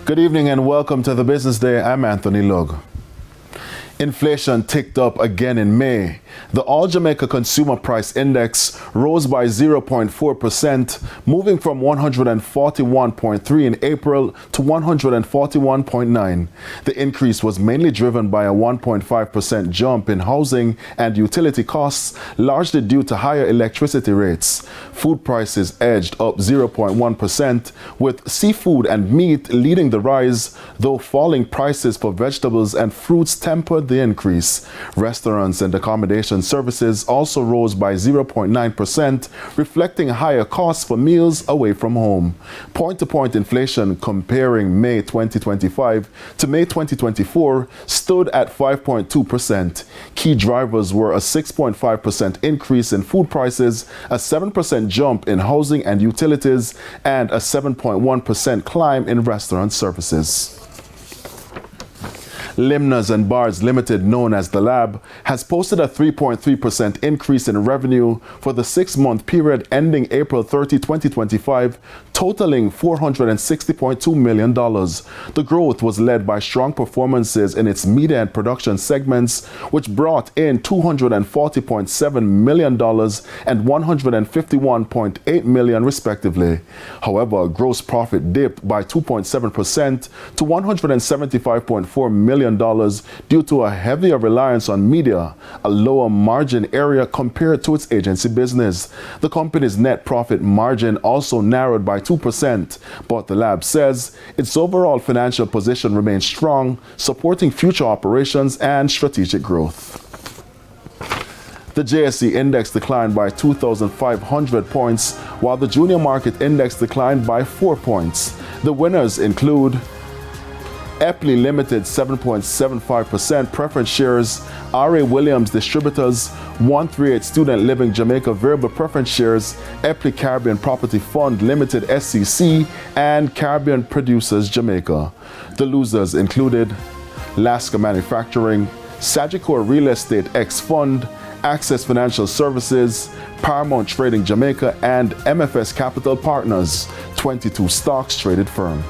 Good evening and welcome to the Business Day. I'm Anthony Lug. Inflation ticked up again in May. The All-Jamaica Consumer Price Index rose by 0.4%, moving from 141.3 in April to 141.9. The increase was mainly driven by a 1.5% jump in housing and utility costs, largely due to higher electricity rates. Food prices edged up 0.1%, with seafood and meat leading the rise, though falling prices for vegetables and fruits tempered the increase. Restaurants and accommodation services also rose by 0.9%, reflecting higher costs for meals away from home. Point-to-point inflation comparing May 2025 to May 2024 stood at 5.2%. Key drivers were a 6.5% increase in food prices, a 7% jump in housing and utilities, and a 7.1% climb in restaurant services. Limnas and Bars Limited, known as The Lab, has posted a 3.3% increase in revenue for the 6-month period ending April 30, 2025, totaling $460.2 million. The growth was led by strong performances in its media and production segments, which brought in $240.7 million and $151.8 million respectively. However, gross profit dipped by 2.7% to $175.4 million due to a heavier reliance on media, a lower margin area compared to its agency business. The company's net profit margin also narrowed by 2%, but the lab says its overall financial position remains strong, supporting future operations and strategic growth. The JSE index declined by 2,500 points, while the junior market index declined by 4 points. The winners include Epley Limited 7.75% preference shares, R.A. Williams Distributors 138 Student Living Jamaica variable preference shares, Epley Caribbean Property Fund Limited SCC, and Caribbean Producers Jamaica. The losers included Lasker Manufacturing, Sagicor Real Estate X Fund, Access Financial Services, Paramount Trading Jamaica, and MFS Capital Partners, 22 stocks traded firm.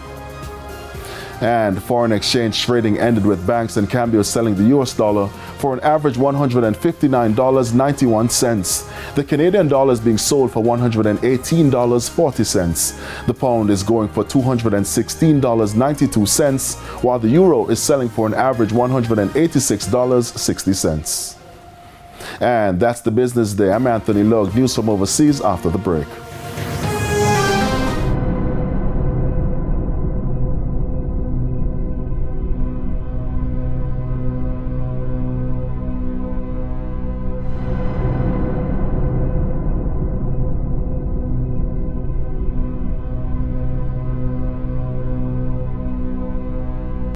And foreign exchange trading ended with banks and Cambio selling the US dollar for an average $159.91. The Canadian dollar is being sold for $118.40. The pound is going for $216.92, while the euro is selling for an average $186.60. And that's the Business Day. I'm Anthony Lug. News from overseas after the break.